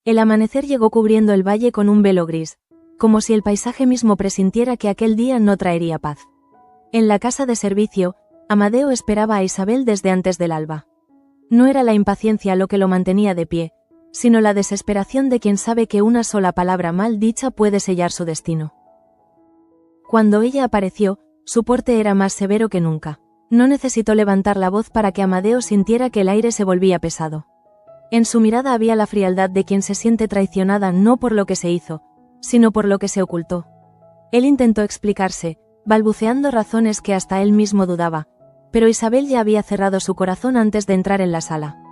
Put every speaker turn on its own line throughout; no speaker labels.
El amanecer llegó cubriendo el valle con un velo gris, como si el paisaje mismo presintiera que aquel día no traería paz. En la casa de servicio, Amadeo esperaba a Isabel desde antes del alba. No era la impaciencia lo que lo mantenía de pie, sino la desesperación de quien sabe que una sola palabra mal dicha puede sellar su destino. Cuando ella apareció, su porte era más severo que nunca. No necesitó levantar la voz para que Amadeo sintiera que el aire se volvía pesado. En su mirada había la frialdad de quien se siente traicionada no por lo que se hizo, sino por lo que se ocultó. Él intentó explicarse, balbuceando razones que hasta él mismo dudaba, pero Isabel ya había cerrado su corazón antes de entrar en la sala.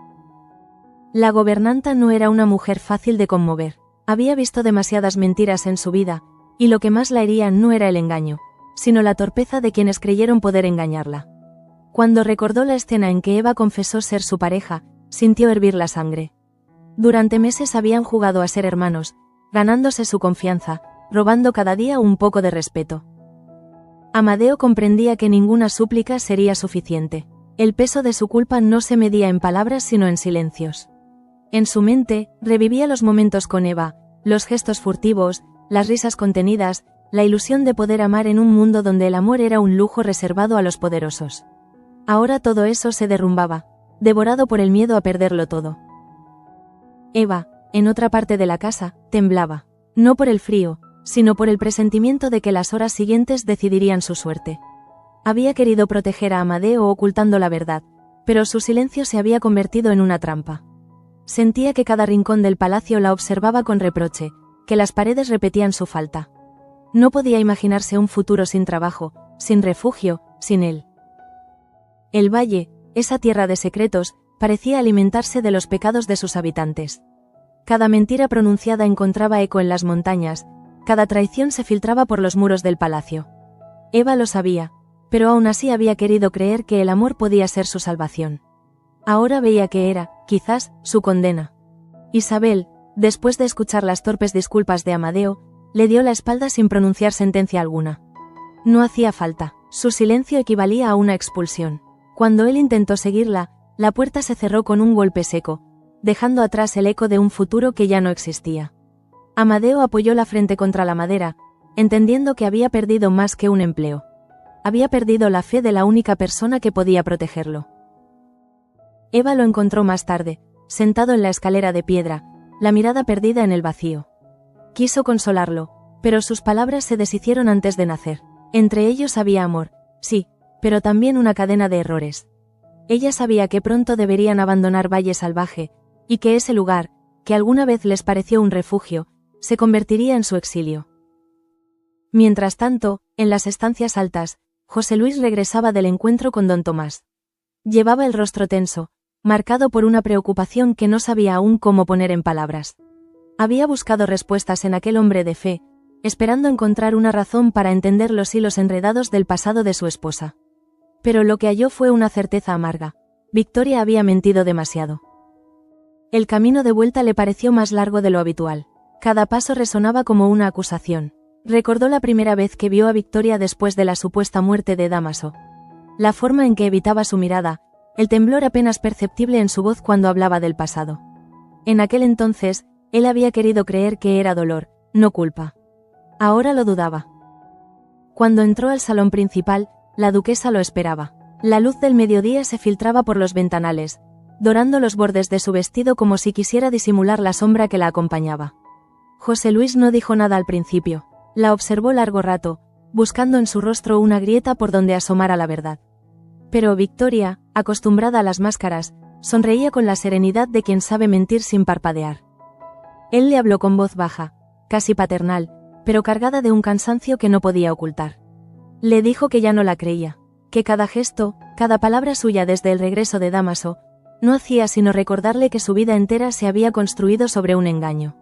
La gobernanta no era una mujer fácil de conmover. Había visto demasiadas mentiras en su vida, y lo que más la hería no era el engaño, sino la torpeza de quienes creyeron poder engañarla. Cuando recordó la escena en que Eva confesó ser su pareja, sintió hervir la sangre. Durante meses habían jugado a ser hermanos, ganándose su confianza, robando cada día un poco de respeto. Amadeo comprendía que ninguna súplica sería suficiente. El peso de su culpa no se medía en palabras sino en silencios. En su mente, revivía los momentos con Eva, los gestos furtivos, las risas contenidas, la ilusión de poder amar en un mundo donde el amor era un lujo reservado a los poderosos. Ahora todo eso se derrumbaba, devorado por el miedo a perderlo todo. Eva, en otra parte de la casa, temblaba, no por el frío, sino por el presentimiento de que las horas siguientes decidirían su suerte. Había querido proteger a Amadeo ocultando la verdad, pero su silencio se había convertido en una trampa. Sentía que cada rincón del palacio la observaba con reproche, que las paredes repetían su falta. No podía imaginarse un futuro sin trabajo, sin refugio, sin él. El valle, esa tierra de secretos, parecía alimentarse de los pecados de sus habitantes. Cada mentira pronunciada encontraba eco en las montañas, cada traición se filtraba por los muros del palacio. Eva lo sabía, pero aún así había querido creer que el amor podía ser su salvación. Ahora veía que era, quizás, su condena. Isabel, después de escuchar las torpes disculpas de Amadeo, le dio la espalda sin pronunciar sentencia alguna. No hacía falta, su silencio equivalía a una expulsión. Cuando él intentó seguirla, la puerta se cerró con un golpe seco, dejando atrás el eco de un futuro que ya no existía. Amadeo apoyó la frente contra la madera, entendiendo que había perdido más que un empleo. Había perdido la fe de la única persona que podía protegerlo. Eva lo encontró más tarde, sentado en la escalera de piedra, la mirada perdida en el vacío. Quiso consolarlo, pero sus palabras se deshicieron antes de nacer. Entre ellos había amor, sí, pero también una cadena de errores. Ella sabía que pronto deberían abandonar Valle Salvaje, y que ese lugar, que alguna vez les pareció un refugio, se convertiría en su exilio. Mientras tanto, en las estancias altas, José Luis regresaba del encuentro con don Tomás. Llevaba el rostro tenso, marcado por una preocupación que no sabía aún cómo poner en palabras. Había buscado respuestas en aquel hombre de fe, esperando encontrar una razón para entender los hilos enredados del pasado de su esposa. Pero lo que halló fue una certeza amarga. Victoria había mentido demasiado. El camino de vuelta le pareció más largo de lo habitual. Cada paso resonaba como una acusación. Recordó la primera vez que vio a Victoria después de la supuesta muerte de Dámaso. La forma en que evitaba su mirada, el temblor apenas perceptible en su voz cuando hablaba del pasado. En aquel entonces, él había querido creer que era dolor, no culpa. Ahora lo dudaba. Cuando entró al salón principal, la duquesa lo esperaba. La luz del mediodía se filtraba por los ventanales, dorando los bordes de su vestido como si quisiera disimular la sombra que la acompañaba. José Luis no dijo nada al principio. La observó largo rato, buscando en su rostro una grieta por donde asomara la verdad. Pero Victoria, acostumbrada a las máscaras, sonreía con la serenidad de quien sabe mentir sin parpadear. Él le habló con voz baja, casi paternal, pero cargada de un cansancio que no podía ocultar. Le dijo que ya no la creía, que cada gesto, cada palabra suya desde el regreso de Dámaso, no hacía sino recordarle que su vida entera se había construido sobre un engaño.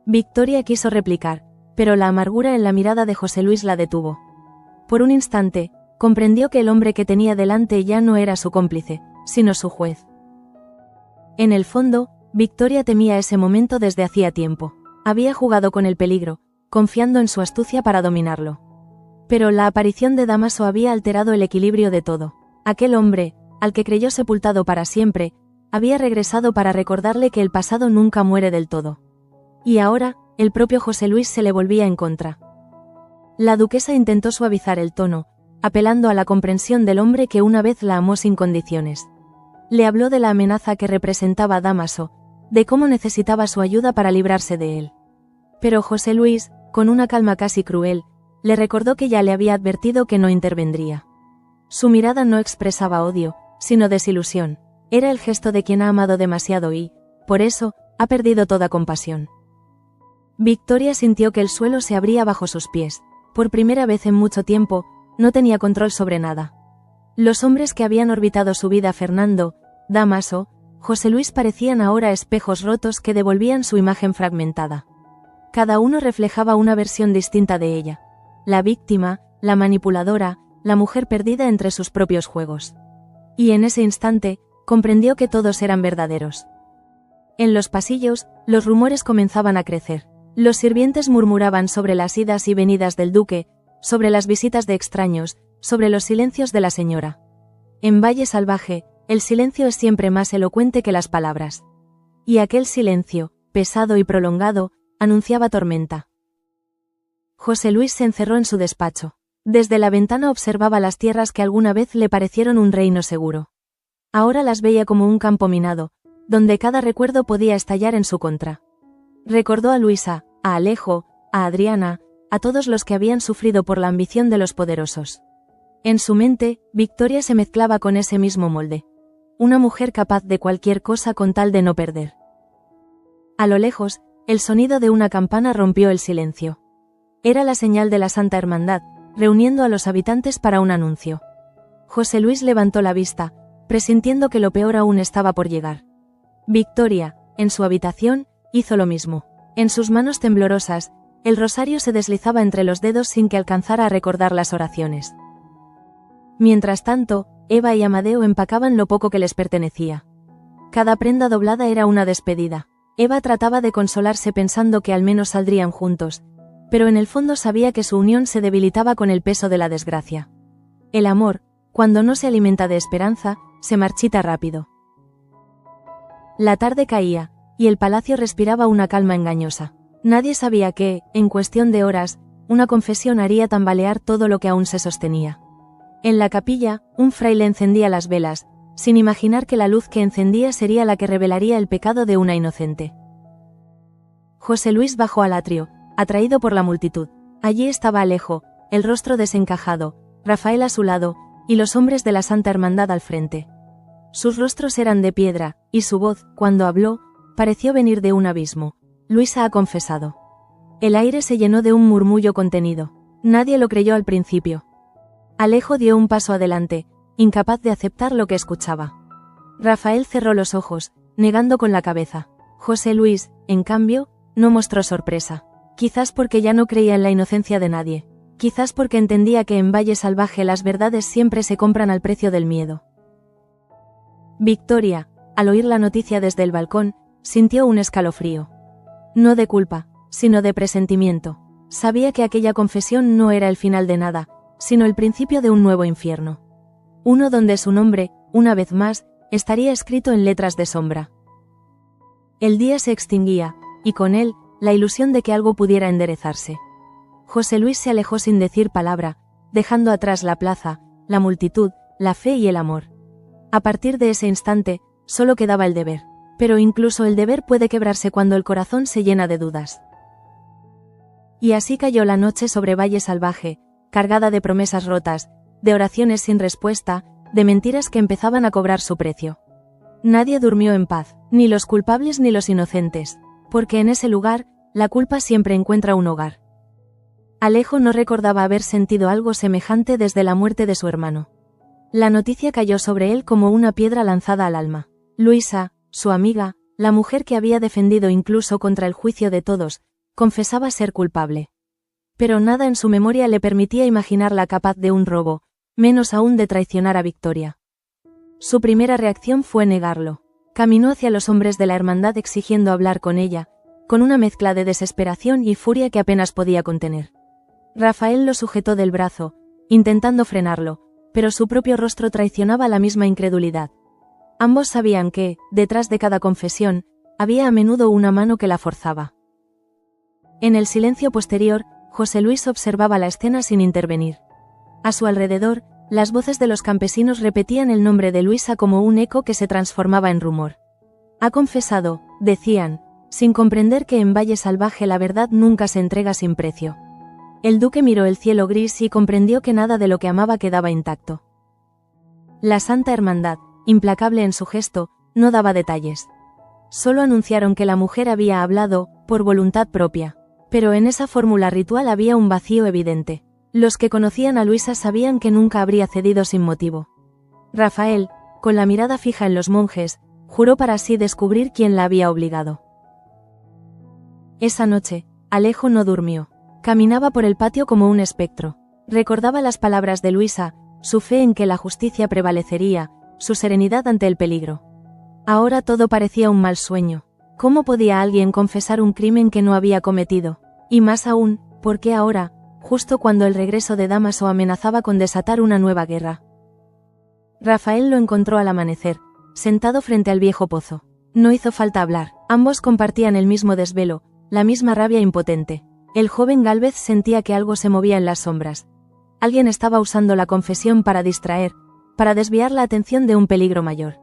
Victoria quiso replicar, pero la amargura en la mirada de José Luis la detuvo. Por un instante, comprendió que el hombre que tenía delante ya no era su cómplice, sino su juez. En el fondo, Victoria temía ese momento desde hacía tiempo. Había jugado con el peligro, confiando en su astucia para dominarlo. Pero la aparición de Dámaso había alterado el equilibrio de todo. Aquel hombre, al que creyó sepultado para siempre, había regresado para recordarle que el pasado nunca muere del todo. Y ahora, el propio José Luis se le volvía en contra. La duquesa intentó suavizar el tono, apelando a la comprensión del hombre que una vez la amó sin condiciones. Le habló de la amenaza que representaba Dámaso, de cómo necesitaba su ayuda para librarse de él. Pero José Luis, con una calma casi cruel, le recordó que ya le había advertido que no intervendría. Su mirada no expresaba odio, sino desilusión. Era el gesto de quien ha amado demasiado y, por eso, ha perdido toda compasión. Victoria sintió que el suelo se abría bajo sus pies. Por primera vez en mucho tiempo, no tenía control sobre nada. Los hombres que habían orbitado su vida, Fernando, Dámaso, José Luis, parecían ahora espejos rotos que devolvían su imagen fragmentada. Cada uno reflejaba una versión distinta de ella. La víctima, la manipuladora, la mujer perdida entre sus propios juegos. Y en ese instante, comprendió que todos eran verdaderos. En los pasillos, los rumores comenzaban a crecer. Los sirvientes murmuraban sobre las idas y venidas del duque, sobre las visitas de extraños, sobre los silencios de la señora. En Valle Salvaje, el silencio es siempre más elocuente que las palabras. Y aquel silencio, pesado y prolongado, anunciaba tormenta. José Luis se encerró en su despacho. Desde la ventana observaba las tierras que alguna vez le parecieron un reino seguro. Ahora las veía como un campo minado, donde cada recuerdo podía estallar en su contra. Recordó a Luisa, a Alejo, a Adriana, a todos los que habían sufrido por la ambición de los poderosos. En su mente, Victoria se mezclaba con ese mismo molde. Una mujer capaz de cualquier cosa con tal de no perder. A lo lejos, el sonido de una campana rompió el silencio. Era la señal de la Santa Hermandad, reuniendo a los habitantes para un anuncio. José Luis levantó la vista, presintiendo que lo peor aún estaba por llegar. Victoria, en su habitación, hizo lo mismo. En sus manos temblorosas, el rosario se deslizaba entre los dedos sin que alcanzara a recordar las oraciones. Mientras tanto, Eva y Amadeo empacaban lo poco que les pertenecía. Cada prenda doblada era una despedida. Eva trataba de consolarse pensando que al menos saldrían juntos, pero en el fondo sabía que su unión se debilitaba con el peso de la desgracia. El amor, cuando no se alimenta de esperanza, se marchita rápido. La tarde caía, y el palacio respiraba una calma engañosa. Nadie sabía que, en cuestión de horas, una confesión haría tambalear todo lo que aún se sostenía. En la capilla, un fraile encendía las velas, sin imaginar que la luz que encendía sería la que revelaría el pecado de una inocente. José Luis bajó al atrio, atraído por la multitud. Allí estaba Alejo, el rostro desencajado, Rafael a su lado, y los hombres de la Santa Hermandad al frente. Sus rostros eran de piedra, y su voz, cuando habló, pareció venir de un abismo. Luisa ha confesado. El aire se llenó de un murmullo contenido. Nadie lo creyó al principio. Alejo dio un paso adelante, incapaz de aceptar lo que escuchaba. Rafael cerró los ojos, negando con la cabeza. José Luis, en cambio, no mostró sorpresa. Quizás porque ya no creía en la inocencia de nadie. Quizás porque entendía que en Valle Salvaje las verdades siempre se compran al precio del miedo. Victoria, al oír la noticia desde el balcón, sintió un escalofrío. No de culpa, sino de presentimiento. Sabía que aquella confesión no era el final de nada, sino el principio de un nuevo infierno. Uno donde su nombre, una vez más, estaría escrito en letras de sombra. El día se extinguía, y con él, la ilusión de que algo pudiera enderezarse. José Luis se alejó sin decir palabra, dejando atrás la plaza, la multitud, la fe y el amor. A partir de ese instante, solo quedaba el deber. Pero incluso el deber puede quebrarse cuando el corazón se llena de dudas. Y así cayó la noche sobre Valle Salvaje, cargada de promesas rotas, de oraciones sin respuesta, de mentiras que empezaban a cobrar su precio. Nadie durmió en paz, ni los culpables ni los inocentes, porque en ese lugar, la culpa siempre encuentra un hogar. Alejo no recordaba haber sentido algo semejante desde la muerte de su hermano. La noticia cayó sobre él como una piedra lanzada al alma. Luisa, su amiga, la mujer que había defendido incluso contra el juicio de todos, confesaba ser culpable. Pero nada en su memoria le permitía imaginarla capaz de un robo, menos aún de traicionar a Victoria. Su primera reacción fue negarlo. Caminó hacia los hombres de la hermandad exigiendo hablar con ella, con una mezcla de desesperación y furia que apenas podía contener. Rafael lo sujetó del brazo, intentando frenarlo, pero su propio rostro traicionaba la misma incredulidad. Ambos sabían que, detrás de cada confesión, había a menudo una mano que la forzaba. En el silencio posterior, José Luis observaba la escena sin intervenir. A su alrededor, las voces de los campesinos repetían el nombre de Luisa como un eco que se transformaba en rumor. Ha confesado, decían, sin comprender que en Valle Salvaje la verdad nunca se entrega sin precio. El duque miró el cielo gris y comprendió que nada de lo que amaba quedaba intacto. La Santa Hermandad, implacable en su gesto, no daba detalles. Solo anunciaron que la mujer había hablado, por voluntad propia. Pero en esa fórmula ritual había un vacío evidente. Los que conocían a Luisa sabían que nunca habría cedido sin motivo. Rafael, con la mirada fija en los monjes, juró para sí descubrir quién la había obligado. Esa noche, Alejo no durmió. Caminaba por el patio como un espectro. Recordaba las palabras de Luisa, su fe en que la justicia prevalecería, su serenidad ante el peligro. Ahora todo parecía un mal sueño. ¿Cómo podía alguien confesar un crimen que no había cometido? Y más aún, ¿por qué ahora, justo cuando el regreso de Dámaso amenazaba con desatar una nueva guerra? Rafael lo encontró al amanecer, sentado frente al viejo pozo. No hizo falta hablar. Ambos compartían el mismo desvelo, la misma rabia impotente. El joven Gálvez sentía que algo se movía en las sombras. Alguien estaba usando la confesión para distraer, para desviar la atención de un peligro mayor.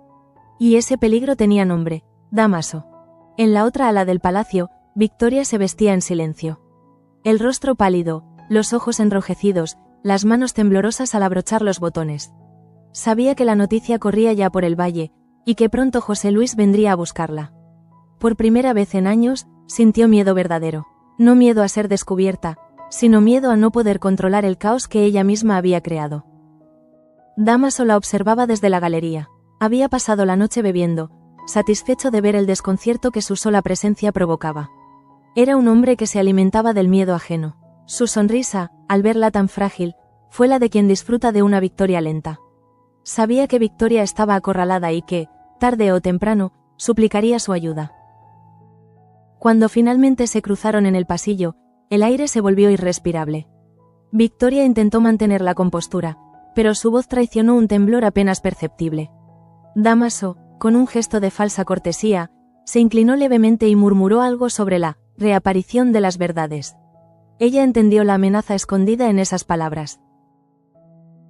Y ese peligro tenía nombre: Dámaso. En la otra ala del palacio, Victoria se vestía en silencio. El rostro pálido, los ojos enrojecidos, las manos temblorosas al abrochar los botones. Sabía que la noticia corría ya por el valle, y que pronto José Luis vendría a buscarla. Por primera vez en años, sintió miedo verdadero. No miedo a ser descubierta, sino miedo a no poder controlar el caos que ella misma había creado. Dámaso la observaba desde la galería. Había pasado la noche bebiendo, satisfecho de ver el desconcierto que su sola presencia provocaba. Era un hombre que se alimentaba del miedo ajeno. Su sonrisa, al verla tan frágil, fue la de quien disfruta de una victoria lenta. Sabía que Victoria estaba acorralada y que, tarde o temprano, suplicaría su ayuda. Cuando finalmente se cruzaron en el pasillo, el aire se volvió irrespirable. Victoria intentó mantener la compostura, pero su voz traicionó un temblor apenas perceptible. Dámaso, con un gesto de falsa cortesía, se inclinó levemente y murmuró algo sobre la reaparición de las verdades. Ella entendió la amenaza escondida en esas palabras.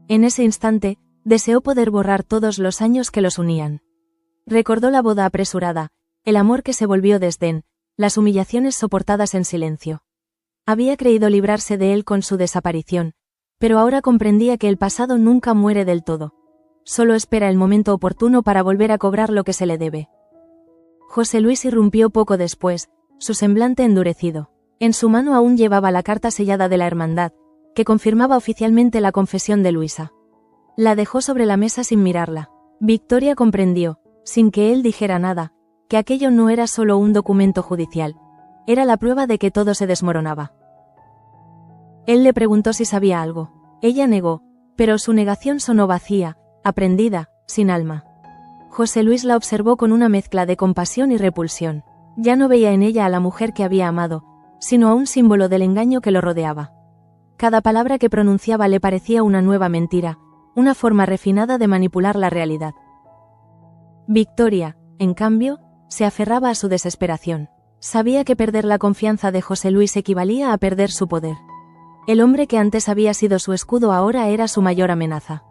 En ese instante, deseó poder borrar todos los años que los unían. Recordó la boda apresurada, el amor que se volvió desdén, las humillaciones soportadas en silencio. Había creído librarse de él con su desaparición, pero ahora comprendía que el pasado nunca muere del todo. Solo espera el momento oportuno para volver a cobrar lo que se le debe. José Luis irrumpió poco después, su semblante endurecido. En su mano aún llevaba la carta sellada de la hermandad, que confirmaba oficialmente la confesión de Luisa. La dejó sobre la mesa sin mirarla. Victoria comprendió, sin que él dijera nada, que aquello no era solo un documento judicial, era la prueba de que todo se desmoronaba. Él le preguntó si sabía algo. Ella negó, pero su negación sonó vacía, aprendida, sin alma. José Luis la observó con una mezcla de compasión y repulsión. Ya no veía en ella a la mujer que había amado, sino a un símbolo del engaño que lo rodeaba. Cada palabra que pronunciaba le parecía una nueva mentira, una forma refinada de manipular la realidad. Victoria, en cambio, se aferraba a su desesperación. Sabía que perder la confianza de José Luis equivalía a perder su poder. El hombre que antes había sido su escudo ahora era su mayor amenaza.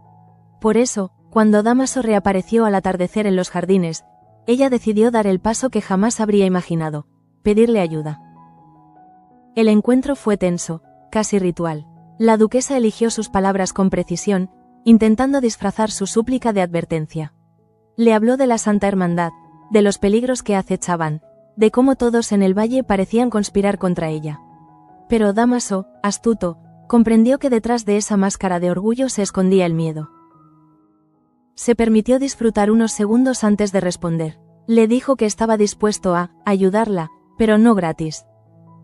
Por eso, cuando Dámaso reapareció al atardecer en los jardines, ella decidió dar el paso que jamás habría imaginado: pedirle ayuda. El encuentro fue tenso, casi ritual. La duquesa eligió sus palabras con precisión, intentando disfrazar su súplica de advertencia. Le habló de la Santa Hermandad, de los peligros que acechaban, de cómo todos en el valle parecían conspirar contra ella. Pero Dámaso, astuto, comprendió que detrás de esa máscara de orgullo se escondía el miedo. Se permitió disfrutar unos segundos antes de responder. Le dijo que estaba dispuesto a ayudarla, pero no gratis.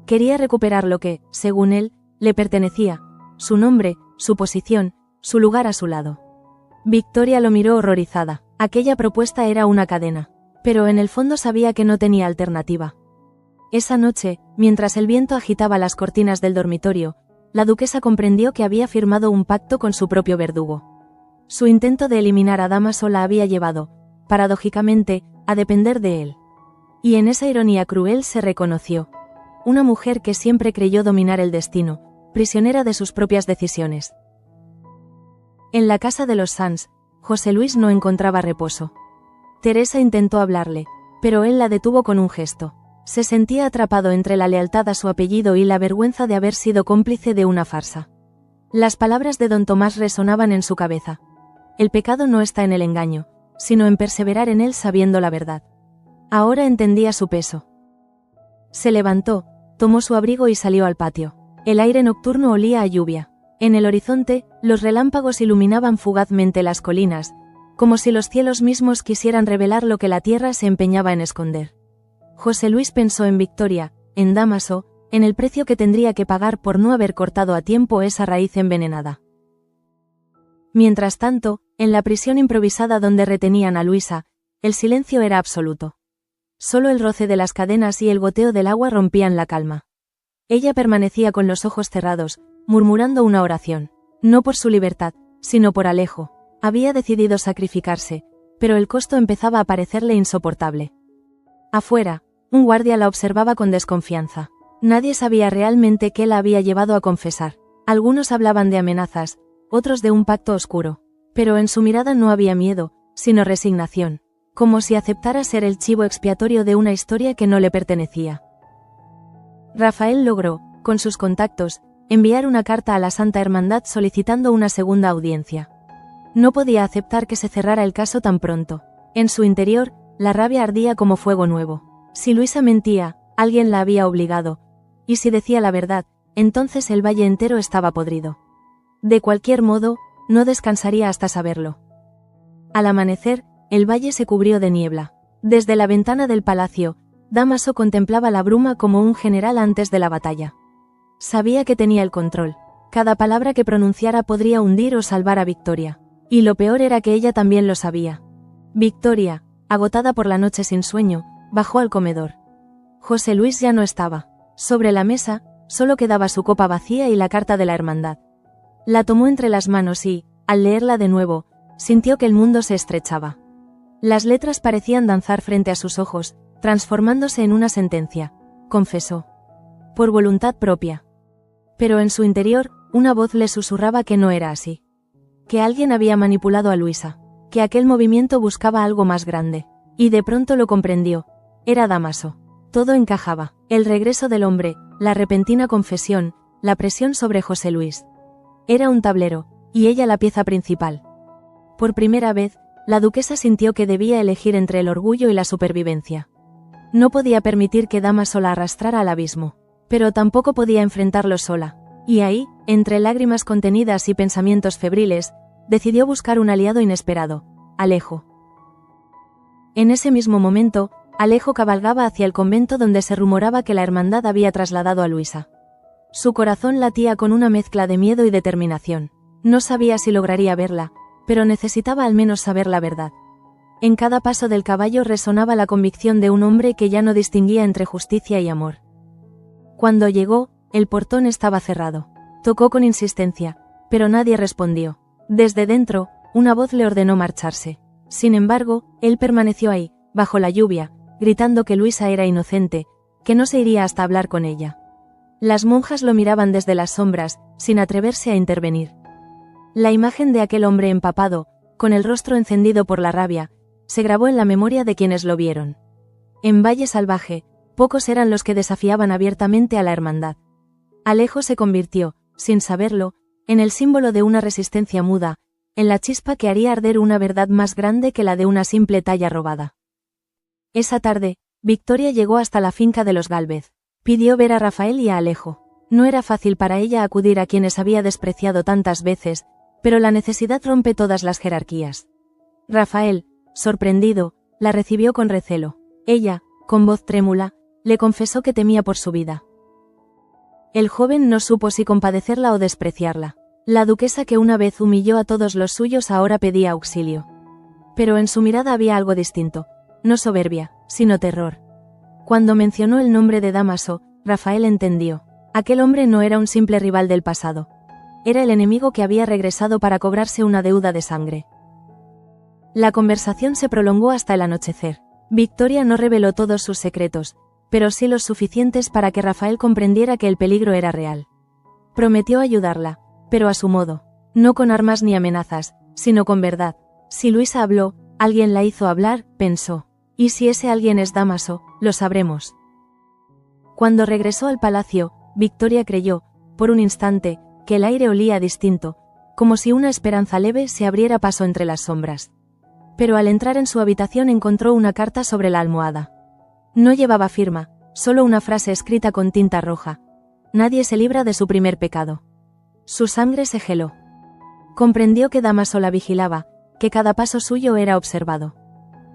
Quería recuperar lo que, según él, le pertenecía: su nombre, su posición, su lugar a su lado. Victoria lo miró horrorizada. Aquella propuesta era una cadena, pero en el fondo sabía que no tenía alternativa. Esa noche, mientras el viento agitaba las cortinas del dormitorio, la duquesa comprendió que había firmado un pacto con su propio verdugo. Su intento de eliminar a Dámaso la había llevado, paradójicamente, a depender de él. Y en esa ironía cruel se reconoció. una mujer que siempre creyó dominar el destino, prisionera de sus propias decisiones. En la casa de los Sanz, José Luis no encontraba reposo. Teresa intentó hablarle, pero él la detuvo con un gesto. Se sentía atrapado entre la lealtad a su apellido y la vergüenza de haber sido cómplice de una farsa. Las palabras de don Tomás resonaban en su cabeza. El pecado no está en el engaño, sino en perseverar en él sabiendo la verdad. Ahora entendía su peso. Se levantó, tomó su abrigo y salió al patio. El aire nocturno olía a lluvia. En el horizonte, los relámpagos iluminaban fugazmente las colinas, como si los cielos mismos quisieran revelar lo que la tierra se empeñaba en esconder. José Luis pensó en Victoria, en Dámaso, en el precio que tendría que pagar por no haber cortado a tiempo esa raíz envenenada. Mientras tanto, en la prisión improvisada donde retenían a Luisa, el silencio era absoluto. Solo el roce de las cadenas y el goteo del agua rompían la calma. Ella permanecía con los ojos cerrados, murmurando una oración. No por su libertad, sino por Alejo. Había decidido sacrificarse, pero el costo empezaba a parecerle insoportable. Afuera, un guardia la observaba con desconfianza. Nadie sabía realmente qué la había llevado a confesar. Algunos hablaban de amenazas, otros de un pacto oscuro. Pero en su mirada no había miedo, sino resignación, como si aceptara ser el chivo expiatorio de una historia que no le pertenecía. Rafael logró, con sus contactos, enviar una carta a la Santa Hermandad solicitando una segunda audiencia. No podía aceptar que se cerrara el caso tan pronto. En su interior, la rabia ardía como fuego nuevo. Si Luisa mentía, alguien la había obligado, y si decía la verdad, entonces el valle entero estaba podrido. De cualquier modo, no descansaría hasta saberlo. Al amanecer, el valle se cubrió de niebla. Desde la ventana del palacio, Dámaso contemplaba la bruma como un general antes de la batalla. Sabía que tenía el control. Cada palabra que pronunciara podría hundir o salvar a Victoria. Y lo peor era que ella también lo sabía. Victoria, agotada por la noche sin sueño, bajó al comedor. José Luis ya no estaba. Sobre la mesa, solo quedaba su copa vacía y la carta de la hermandad. La tomó entre las manos y, al leerla de nuevo, sintió que el mundo se estrechaba. Las letras parecían danzar frente a sus ojos, transformándose en una sentencia. Confesó. Por voluntad propia. Pero en su interior, una voz le susurraba que no era así. Que alguien había manipulado a Luisa. Que aquel movimiento buscaba algo más grande. Y de pronto lo comprendió. Era Dámaso. Todo encajaba. El regreso del hombre, la repentina confesión, la presión sobre José Luis. Era un tablero, y ella la pieza principal. Por primera vez, la duquesa sintió que debía elegir entre el orgullo y la supervivencia. No podía permitir que Dámaso la arrastrara al abismo, pero tampoco podía enfrentarlo sola. Y ahí, entre lágrimas contenidas y pensamientos febriles, decidió buscar un aliado inesperado, Alejo. En ese mismo momento, Alejo cabalgaba hacia el convento donde se rumoraba que la hermandad había trasladado a Luisa. Su corazón latía con una mezcla de miedo y determinación. No sabía si lograría verla, pero necesitaba al menos saber la verdad. En cada paso del caballo resonaba la convicción de un hombre que ya no distinguía entre justicia y amor. Cuando llegó, el portón estaba cerrado. Tocó con insistencia, pero nadie respondió. Desde dentro, una voz le ordenó marcharse. Sin embargo, él permaneció ahí, bajo la lluvia, gritando que Luisa era inocente, que no se iría hasta hablar con ella. Las monjas lo miraban desde las sombras, sin atreverse a intervenir. La imagen de aquel hombre empapado, con el rostro encendido por la rabia, se grabó en la memoria de quienes lo vieron. En Valle Salvaje, pocos eran los que desafiaban abiertamente a la hermandad. Alejo se convirtió, sin saberlo, en el símbolo de una resistencia muda, en la chispa que haría arder una verdad más grande que la de una simple talla robada. Esa tarde, Victoria llegó hasta la finca de los Gálvez. Pidió ver a Rafael y a Alejo. No era fácil para ella acudir a quienes había despreciado tantas veces, pero la necesidad rompe todas las jerarquías. Rafael, sorprendido, la recibió con recelo. Ella, con voz trémula, le confesó que temía por su vida. El joven no supo si compadecerla o despreciarla. La duquesa que una vez humilló a todos los suyos ahora pedía auxilio. Pero en su mirada había algo distinto, no soberbia, sino terror. Cuando mencionó el nombre de Dámaso, Rafael entendió. Aquel hombre no era un simple rival del pasado. Era el enemigo que había regresado para cobrarse una deuda de sangre. La conversación se prolongó hasta el anochecer. Victoria no reveló todos sus secretos, pero sí los suficientes para que Rafael comprendiera que el peligro era real. Prometió ayudarla, pero a su modo, no con armas ni amenazas, sino con verdad. Si Luisa habló, alguien la hizo hablar, pensó. Y si ese alguien es Dámaso, lo sabremos. Cuando regresó al palacio, Victoria creyó, por un instante, que el aire olía distinto, como si una esperanza leve se abriera paso entre las sombras. Pero al entrar en su habitación encontró una carta sobre la almohada. No llevaba firma, solo una frase escrita con tinta roja. Nadie se libra de su primer pecado. Su sangre se heló. Comprendió que Dámaso la vigilaba, que cada paso suyo era observado.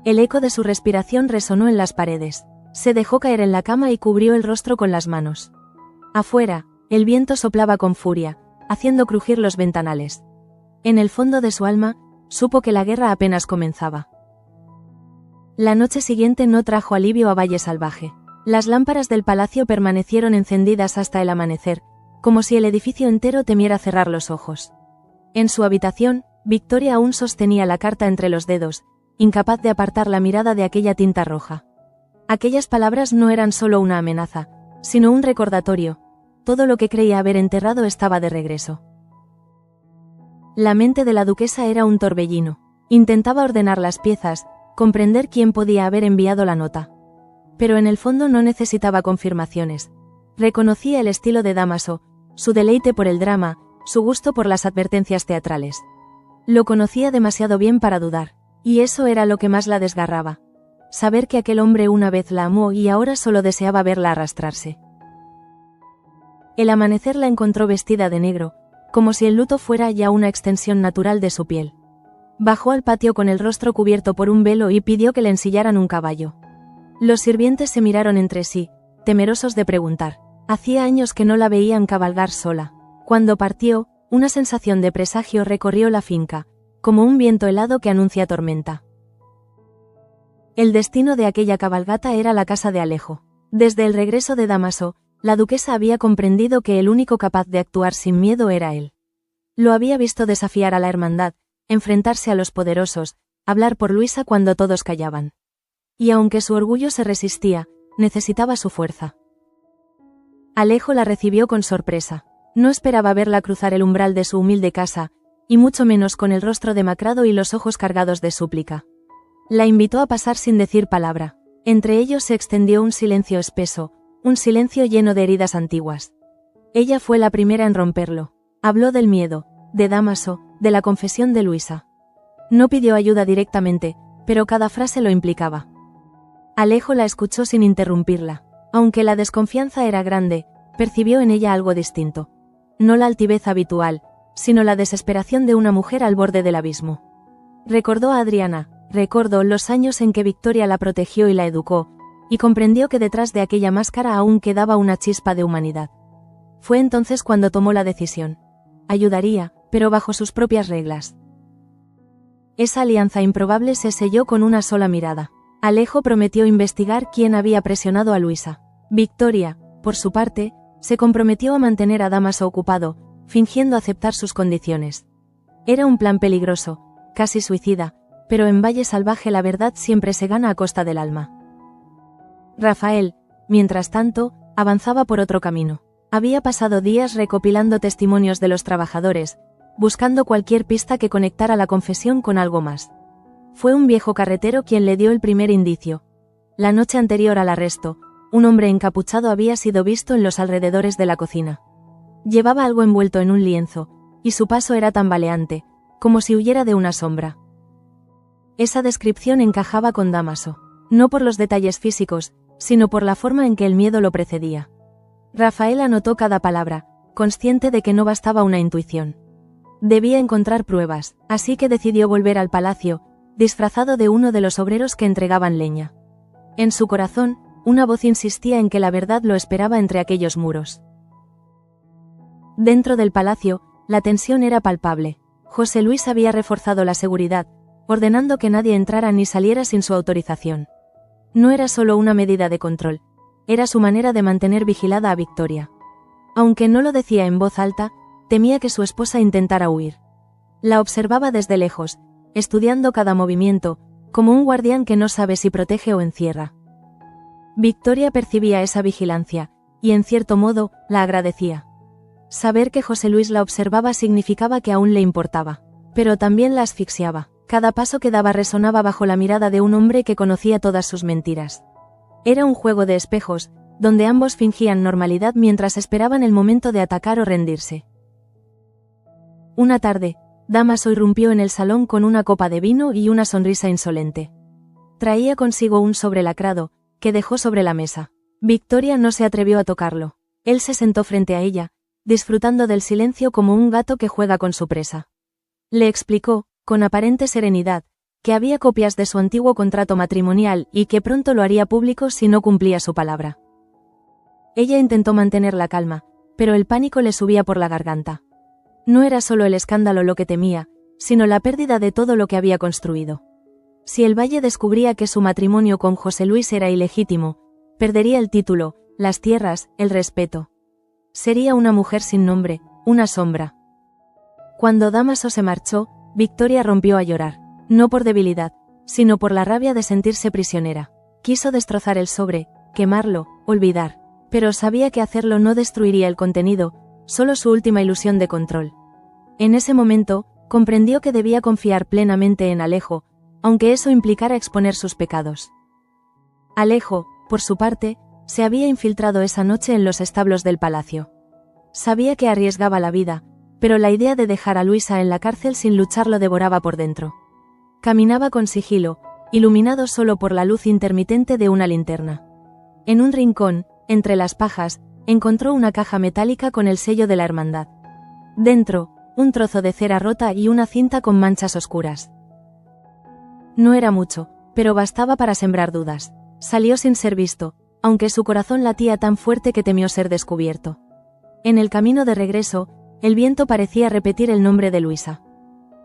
El eco de su respiración resonó en las paredes. Se dejó caer en la cama y cubrió el rostro con las manos. Afuera, el viento soplaba con furia, haciendo crujir los ventanales. En el fondo de su alma, supo que la guerra apenas comenzaba. La noche siguiente no trajo alivio a Valle Salvaje. Las lámparas del palacio permanecieron encendidas hasta el amanecer, como si el edificio entero temiera cerrar los ojos. En su habitación, Victoria aún sostenía la carta entre los dedos, incapaz de apartar la mirada de aquella tinta roja. Aquellas palabras no eran solo una amenaza, sino un recordatorio. Todo lo que creía haber enterrado estaba de regreso. La mente de la duquesa era un torbellino. Intentaba ordenar las piezas, comprender quién podía haber enviado la nota. Pero en el fondo no necesitaba confirmaciones. Reconocía el estilo de Dámaso, su deleite por el drama, su gusto por las advertencias teatrales. Lo conocía demasiado bien para dudar, y eso era lo que más la desgarraba. Saber que aquel hombre una vez la amó y ahora solo deseaba verla arrastrarse. El amanecer la encontró vestida de negro, como si el luto fuera ya una extensión natural de su piel. Bajó al patio con el rostro cubierto por un velo y pidió que le ensillaran un caballo. Los sirvientes se miraron entre sí, temerosos de preguntar. Hacía años que no la veían cabalgar sola. Cuando partió, una sensación de presagio recorrió la finca, como un viento helado que anuncia tormenta. El destino de aquella cabalgata era la casa de Alejo. Desde el regreso de Dámaso, la duquesa había comprendido que el único capaz de actuar sin miedo era él. Lo había visto desafiar a la hermandad, enfrentarse a los poderosos, hablar por Luisa cuando todos callaban. Y aunque su orgullo se resistía, necesitaba su fuerza. Alejo la recibió con sorpresa. No esperaba verla cruzar el umbral de su humilde casa, y mucho menos con el rostro demacrado y los ojos cargados de súplica. La invitó a pasar sin decir palabra. Entre ellos se extendió un silencio espeso, un silencio lleno de heridas antiguas. Ella fue la primera en romperlo. Habló del miedo, de Dámaso, de la confesión de Luisa. No pidió ayuda directamente, pero cada frase lo implicaba. Alejo la escuchó sin interrumpirla. Aunque la desconfianza era grande, percibió en ella algo distinto. No la altivez habitual, sino la desesperación de una mujer al borde del abismo. Recordó a Adriana, recordó los años en que Victoria la protegió y la educó, y comprendió que detrás de aquella máscara aún quedaba una chispa de humanidad. Fue entonces cuando tomó la decisión. Ayudaría, pero bajo sus propias reglas. Esa alianza improbable se selló con una sola mirada. Alejo prometió investigar quién había presionado a Luisa. Victoria, por su parte, se comprometió a mantener a Dámaso ocupado, fingiendo aceptar sus condiciones. Era un plan peligroso, casi suicida, pero en Valle Salvaje la verdad siempre se gana a costa del alma. Rafael, mientras tanto, avanzaba por otro camino. Había pasado días recopilando testimonios de los trabajadores, buscando cualquier pista que conectara la confesión con algo más. Fue un viejo carretero quien le dio el primer indicio. La noche anterior al arresto, un hombre encapuchado había sido visto en los alrededores de la cocina. Llevaba algo envuelto en un lienzo, y su paso era tambaleante, como si huyera de una sombra. Esa descripción encajaba con Dámaso, no por los detalles físicos, sino por la forma en que el miedo lo precedía. Rafael anotó cada palabra, consciente de que no bastaba una intuición. Debía encontrar pruebas, así que decidió volver al palacio, disfrazado de uno de los obreros que entregaban leña. En su corazón, una voz insistía en que la verdad lo esperaba entre aquellos muros. Dentro del palacio, la tensión era palpable. José Luis había reforzado la seguridad, ordenando que nadie entrara ni saliera sin su autorización. No era solo una medida de control, era su manera de mantener vigilada a Victoria. Aunque no lo decía en voz alta, temía que su esposa intentara huir. La observaba desde lejos, estudiando cada movimiento, como un guardián que no sabe si protege o encierra. Victoria percibía esa vigilancia, y en cierto modo, la agradecía. Saber que José Luis la observaba significaba que aún le importaba, pero también la asfixiaba. Cada paso que daba resonaba bajo la mirada de un hombre que conocía todas sus mentiras. Era un juego de espejos, donde ambos fingían normalidad mientras esperaban el momento de atacar o rendirse. Una tarde, Dámaso irrumpió en el salón con una copa de vino y una sonrisa insolente. Traía consigo un sobre lacrado, que dejó sobre la mesa. Victoria no se atrevió a tocarlo. Él se sentó frente a ella, disfrutando del silencio como un gato que juega con su presa. Le explicó, con aparente serenidad, que había copias de su antiguo contrato matrimonial y que pronto lo haría público si no cumplía su palabra. Ella intentó mantener la calma, pero el pánico le subía por la garganta. No era solo el escándalo lo que temía, sino la pérdida de todo lo que había construido. Si el Valle descubría que su matrimonio con José Luis era ilegítimo, perdería el título, las tierras, el respeto. Sería una mujer sin nombre, una sombra. Cuando Dámaso se marchó, Victoria rompió a llorar, no por debilidad, sino por la rabia de sentirse prisionera. Quiso destrozar el sobre, quemarlo, olvidar, pero sabía que hacerlo no destruiría el contenido, solo su última ilusión de control. En ese momento, comprendió que debía confiar plenamente en Alejo, aunque eso implicara exponer sus pecados. Alejo, por su parte, se había infiltrado esa noche en los establos del palacio. Sabía que arriesgaba la vida, pero la idea de dejar a Luisa en la cárcel sin luchar lo devoraba por dentro. Caminaba con sigilo, iluminado solo por la luz intermitente de una linterna. En un rincón, entre las pajas, encontró una caja metálica con el sello de la hermandad. Dentro, un trozo de cera rota y una cinta con manchas oscuras. No era mucho, pero bastaba para sembrar dudas. Salió sin ser visto, aunque su corazón latía tan fuerte que temió ser descubierto. En el camino de regreso, el viento parecía repetir el nombre de Luisa.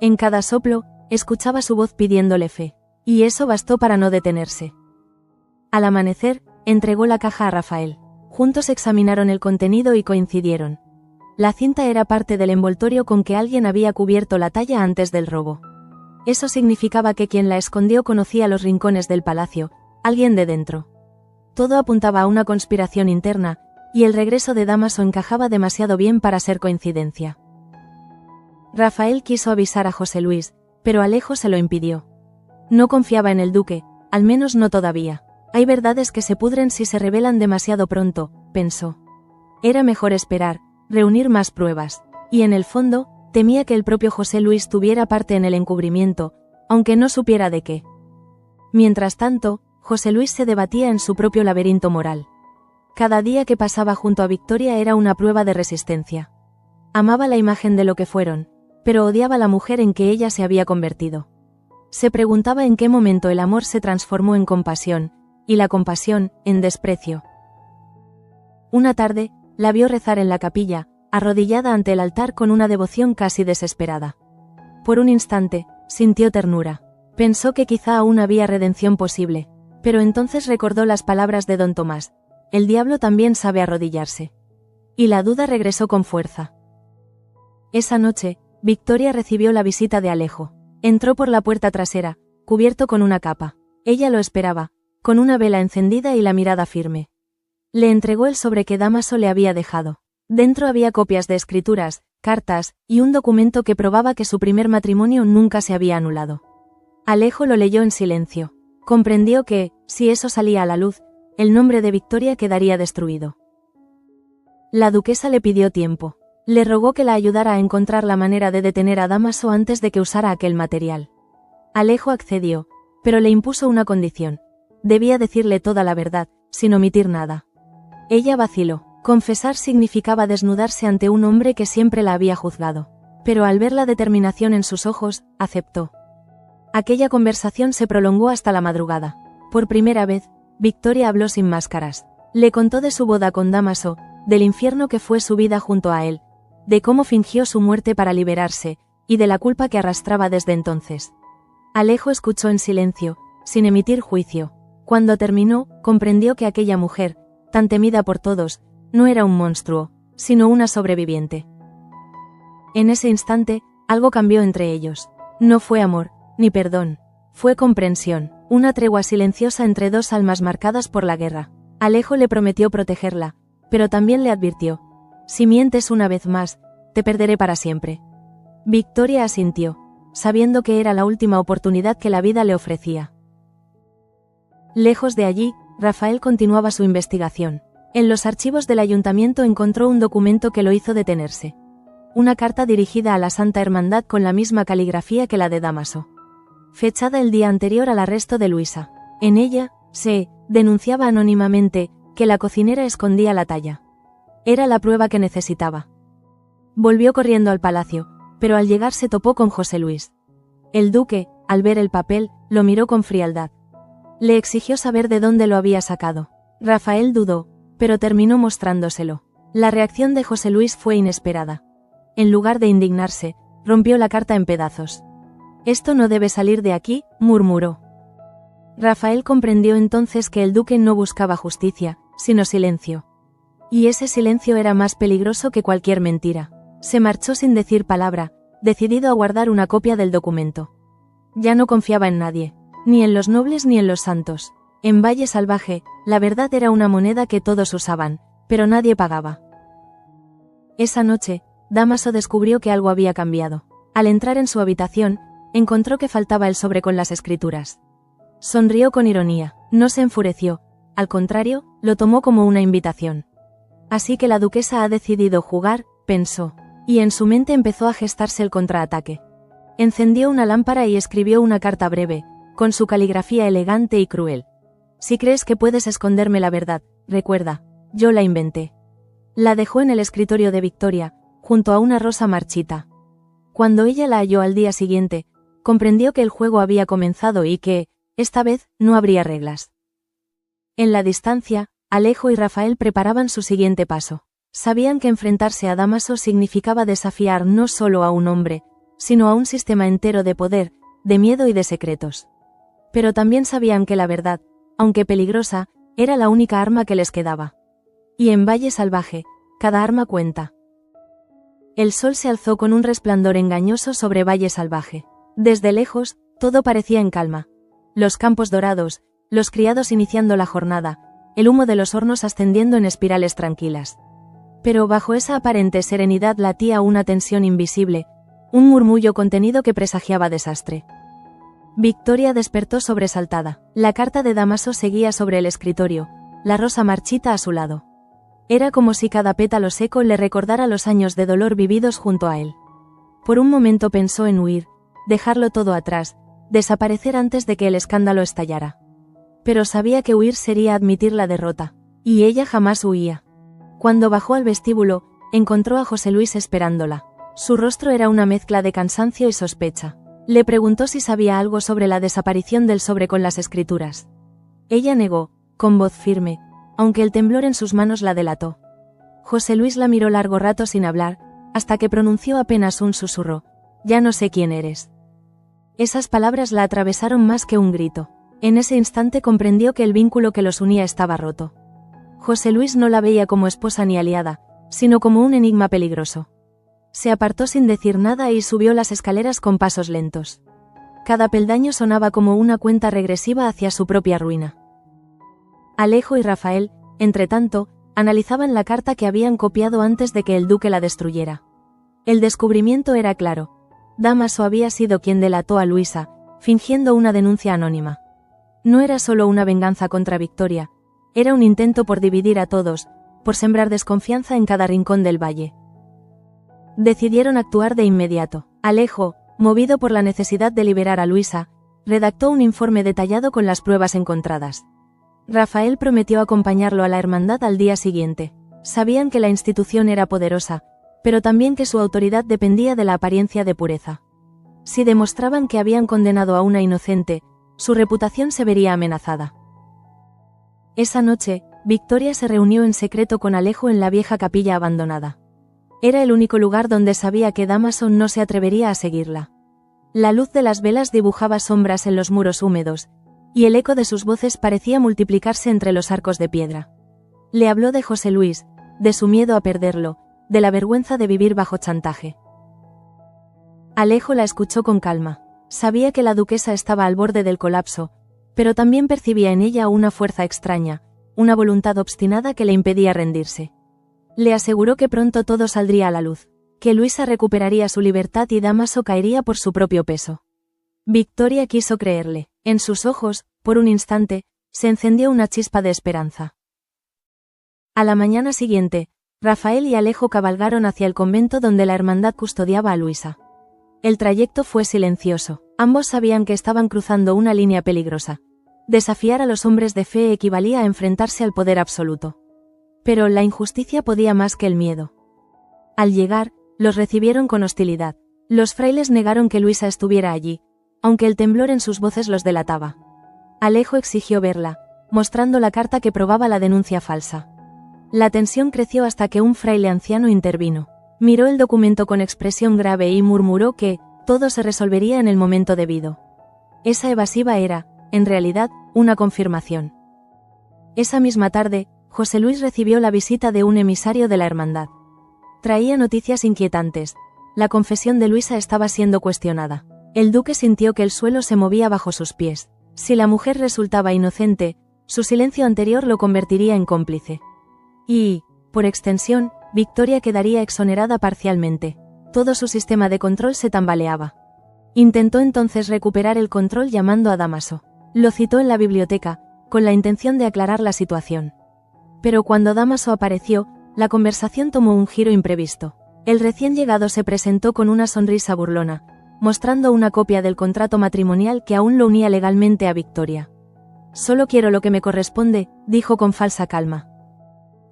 En cada soplo, escuchaba su voz pidiéndole fe, y eso bastó para no detenerse. Al amanecer, entregó la caja a Rafael. Juntos examinaron el contenido y coincidieron. La cinta era parte del envoltorio con que alguien había cubierto la talla antes del robo. Eso significaba que quien la escondió conocía los rincones del palacio, alguien de dentro. Todo apuntaba a una conspiración interna, y el regreso de Dámaso encajaba demasiado bien para ser coincidencia. Rafael quiso avisar a José Luis, pero Alejo se lo impidió. No confiaba en el duque, al menos no todavía. Hay verdades que se pudren si se revelan demasiado pronto, pensó. Era mejor esperar, reunir más pruebas, y en el fondo, temía que el propio José Luis tuviera parte en el encubrimiento, aunque no supiera de qué. Mientras tanto, José Luis se debatía en su propio laberinto moral. Cada día que pasaba junto a Victoria era una prueba de resistencia. Amaba la imagen de lo que fueron, pero odiaba la mujer en que ella se había convertido. Se preguntaba en qué momento el amor se transformó en compasión, y la compasión, en desprecio. Una tarde, la vio rezar en la capilla, arrodillada ante el altar con una devoción casi desesperada. Por un instante, sintió ternura. Pensó que quizá aún había redención posible, pero entonces recordó las palabras de don Tomás: el diablo también sabe arrodillarse. Y la duda regresó con fuerza. Esa noche, Victoria recibió la visita de Alejo. Entró por la puerta trasera, cubierto con una capa. Ella lo esperaba, con una vela encendida y la mirada firme. Le entregó el sobre que Dámaso le había dejado. Dentro había copias de escrituras, cartas, y un documento que probaba que su primer matrimonio nunca se había anulado. Alejo lo leyó en silencio. Comprendió que, si eso salía a la luz, el nombre de Victoria quedaría destruido. La duquesa le pidió tiempo. Le rogó que la ayudara a encontrar la manera de detener a Dámaso antes de que usara aquel material. Alejo accedió, pero le impuso una condición. Debía decirle toda la verdad, sin omitir nada. Ella vaciló. Confesar significaba desnudarse ante un hombre que siempre la había juzgado. Pero al ver la determinación en sus ojos, aceptó. Aquella conversación se prolongó hasta la madrugada. Por primera vez, Victoria habló sin máscaras. Le contó de su boda con Dámaso, del infierno que fue su vida junto a él, de cómo fingió su muerte para liberarse, y de la culpa que arrastraba desde entonces. Alejo escuchó en silencio, sin emitir juicio. Cuando terminó, comprendió que aquella mujer, tan temida por todos, no era un monstruo, sino una sobreviviente. En ese instante, algo cambió entre ellos. No fue amor, ni perdón. Fue comprensión, una tregua silenciosa entre dos almas marcadas por la guerra. Alejo le prometió protegerla, pero también le advirtió: si mientes una vez más, te perderé para siempre. Victoria asintió, sabiendo que era la última oportunidad que la vida le ofrecía. Lejos de allí, Rafael continuaba su investigación. En los archivos del ayuntamiento encontró un documento que lo hizo detenerse. Una carta dirigida a la Santa Hermandad con la misma caligrafía que la de Dámaso. Fechada el día anterior al arresto de Luisa. En ella, se denunciaba anónimamente que la cocinera escondía la talla. Era la prueba que necesitaba. Volvió corriendo al palacio, pero al llegar se topó con José Luis. El duque, al ver el papel, lo miró con frialdad. Le exigió saber de dónde lo había sacado. Rafael dudó, pero terminó mostrándoselo. La reacción de José Luis fue inesperada. En lugar de indignarse, rompió la carta en pedazos. «Esto no debe salir de aquí», murmuró. Rafael comprendió entonces que el duque no buscaba justicia, sino silencio. Y ese silencio era más peligroso que cualquier mentira. Se marchó sin decir palabra, decidido a guardar una copia del documento. Ya no confiaba en nadie, ni en los nobles ni en los santos. En Valle Salvaje, la verdad era una moneda que todos usaban, pero nadie pagaba. Esa noche, Dámaso descubrió que algo había cambiado. Al entrar en su habitación, encontró que faltaba el sobre con las escrituras. Sonrió con ironía, no se enfureció, al contrario, lo tomó como una invitación. Así que la duquesa ha decidido jugar, pensó, y en su mente empezó a gestarse el contraataque. Encendió una lámpara y escribió una carta breve, con su caligrafía elegante y cruel. Si crees que puedes esconderme la verdad, recuerda, yo la inventé. La dejó en el escritorio de Victoria, junto a una rosa marchita. Cuando ella la halló al día siguiente, comprendió que el juego había comenzado y que, esta vez, no habría reglas. En la distancia, Alejo y Rafael preparaban su siguiente paso. Sabían que enfrentarse a Dámaso significaba desafiar no solo a un hombre, sino a un sistema entero de poder, de miedo y de secretos. Pero también sabían que la verdad, aunque peligrosa, era la única arma que les quedaba. Y en Valle Salvaje, cada arma cuenta. El sol se alzó con un resplandor engañoso sobre Valle Salvaje. Desde lejos, todo parecía en calma. Los campos dorados, los criados iniciando la jornada, el humo de los hornos ascendiendo en espirales tranquilas. Pero bajo esa aparente serenidad latía una tensión invisible, un murmullo contenido que presagiaba desastre. Victoria despertó sobresaltada. La carta de Dámaso seguía sobre el escritorio, la rosa marchita a su lado. Era como si cada pétalo seco le recordara los años de dolor vividos junto a él. Por un momento pensó en huir, dejarlo todo atrás, desaparecer antes de que el escándalo estallara. Pero sabía que huir sería admitir la derrota, y ella jamás huía. Cuando bajó al vestíbulo, encontró a José Luis esperándola. Su rostro era una mezcla de cansancio y sospecha. Le preguntó si sabía algo sobre la desaparición del sobre con las escrituras. Ella negó, con voz firme, aunque el temblor en sus manos la delató. José Luis la miró largo rato sin hablar, hasta que pronunció apenas un susurro: «Ya no sé quién eres». Esas palabras la atravesaron más que un grito. En ese instante comprendió que el vínculo que los unía estaba roto. José Luis no la veía como esposa ni aliada, sino como un enigma peligroso. Se apartó sin decir nada y subió las escaleras con pasos lentos. Cada peldaño sonaba como una cuenta regresiva hacia su propia ruina. Alejo y Rafael, entretanto, analizaban la carta que habían copiado antes de que el duque la destruyera. El descubrimiento era claro. Dámaso había sido quien delató a Luisa, fingiendo una denuncia anónima. No era solo una venganza contra Victoria, era un intento por dividir a todos, por sembrar desconfianza en cada rincón del valle. Decidieron actuar de inmediato. Alejo, movido por la necesidad de liberar a Luisa, redactó un informe detallado con las pruebas encontradas. Rafael prometió acompañarlo a la hermandad al día siguiente. Sabían que la institución era poderosa, pero también que su autoridad dependía de la apariencia de pureza. Si demostraban que habían condenado a una inocente, su reputación se vería amenazada. Esa noche, Victoria se reunió en secreto con Alejo en la vieja capilla abandonada. Era el único lugar donde sabía que Dámaso no se atrevería a seguirla. La luz de las velas dibujaba sombras en los muros húmedos, y el eco de sus voces parecía multiplicarse entre los arcos de piedra. Le habló de José Luis, de su miedo a perderlo, de la vergüenza de vivir bajo chantaje. Alejo la escuchó con calma. Sabía que la duquesa estaba al borde del colapso, pero también percibía en ella una fuerza extraña, una voluntad obstinada que le impedía rendirse. Le aseguró que pronto todo saldría a la luz, que Luisa recuperaría su libertad y Dámaso caería por su propio peso. Victoria quiso creerle. En sus ojos, por un instante, se encendió una chispa de esperanza. A la mañana siguiente, Rafael y Alejo cabalgaron hacia el convento donde la hermandad custodiaba a Luisa. El trayecto fue silencioso. Ambos sabían que estaban cruzando una línea peligrosa. Desafiar a los hombres de fe equivalía a enfrentarse al poder absoluto. Pero la injusticia podía más que el miedo. Al llegar, los recibieron con hostilidad. Los frailes negaron que Luisa estuviera allí, aunque el temblor en sus voces los delataba. Alejo exigió verla, mostrando la carta que probaba la denuncia falsa. La tensión creció hasta que un fraile anciano intervino. Miró el documento con expresión grave y murmuró que todo se resolvería en el momento debido. Esa evasiva era, en realidad, una confirmación. Esa misma tarde, José Luis recibió la visita de un emisario de la hermandad. Traía noticias inquietantes. La confesión de Luisa estaba siendo cuestionada. El duque sintió que el suelo se movía bajo sus pies. Si la mujer resultaba inocente, su silencio anterior lo convertiría en cómplice. Y, por extensión, Victoria quedaría exonerada parcialmente. Todo su sistema de control se tambaleaba. Intentó entonces recuperar el control llamando a Dámaso. Lo citó en la biblioteca, con la intención de aclarar la situación. Pero cuando Dámaso apareció, la conversación tomó un giro imprevisto. El recién llegado se presentó con una sonrisa burlona, mostrando una copia del contrato matrimonial que aún lo unía legalmente a Victoria. «Solo quiero lo que me corresponde», dijo con falsa calma.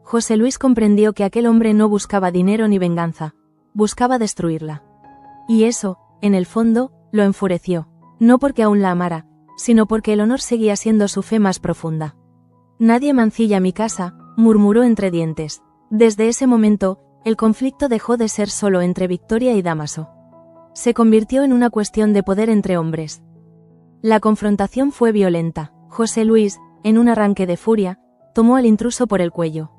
José Luis comprendió que aquel hombre no buscaba dinero ni venganza, buscaba destruirla. Y eso, en el fondo, lo enfureció, no porque aún la amara, sino porque el honor seguía siendo su fe más profunda. «Nadie mancilla mi casa», murmuró entre dientes. Desde ese momento, el conflicto dejó de ser solo entre Victoria y Dámaso. Se convirtió en una cuestión de poder entre hombres. La confrontación fue violenta. José Luis, en un arranque de furia, tomó al intruso por el cuello.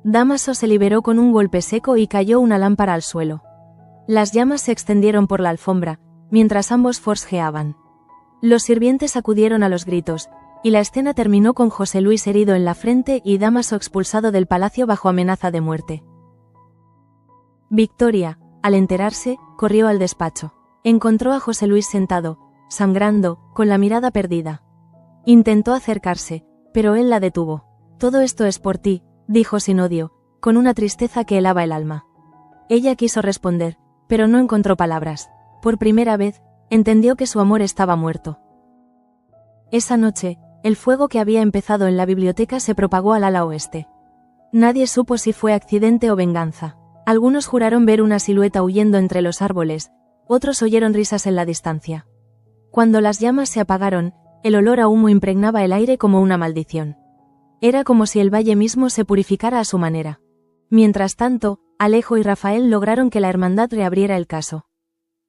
Dámaso se liberó con un golpe seco y cayó una lámpara al suelo. Las llamas se extendieron por la alfombra, mientras ambos forcejeaban. Los sirvientes acudieron a los gritos, y la escena terminó con José Luis herido en la frente y Dámaso expulsado del palacio bajo amenaza de muerte. Victoria, al enterarse, corrió al despacho. Encontró a José Luis sentado, sangrando, con la mirada perdida. Intentó acercarse, pero él la detuvo. «Todo esto es por ti», dijo sin odio, con una tristeza que helaba el alma. Ella quiso responder, pero no encontró palabras. Por primera vez, entendió que su amor estaba muerto. Esa noche, el fuego que había empezado en la biblioteca se propagó al ala oeste. Nadie supo si fue accidente o venganza. Algunos juraron ver una silueta huyendo entre los árboles, otros oyeron risas en la distancia. Cuando las llamas se apagaron, el olor a humo impregnaba el aire como una maldición. Era como si el valle mismo se purificara a su manera. Mientras tanto, Alejo y Rafael lograron que la hermandad reabriera el caso.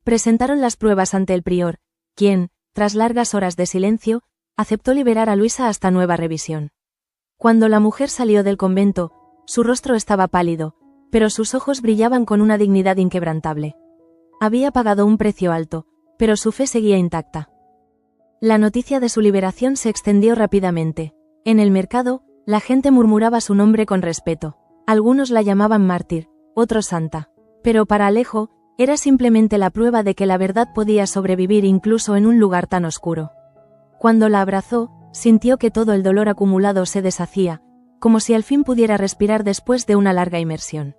Presentaron las pruebas ante el prior, quien, tras largas horas de silencio, aceptó liberar a Luisa hasta nueva revisión. Cuando la mujer salió del convento, su rostro estaba pálido, pero sus ojos brillaban con una dignidad inquebrantable. Había pagado un precio alto, pero su fe seguía intacta. La noticia de su liberación se extendió rápidamente. En el mercado, la gente murmuraba su nombre con respeto. Algunos la llamaban mártir, otros santa. Pero para Alejo, era simplemente la prueba de que la verdad podía sobrevivir incluso en un lugar tan oscuro. Cuando la abrazó, sintió que todo el dolor acumulado se deshacía, como si al fin pudiera respirar después de una larga inmersión.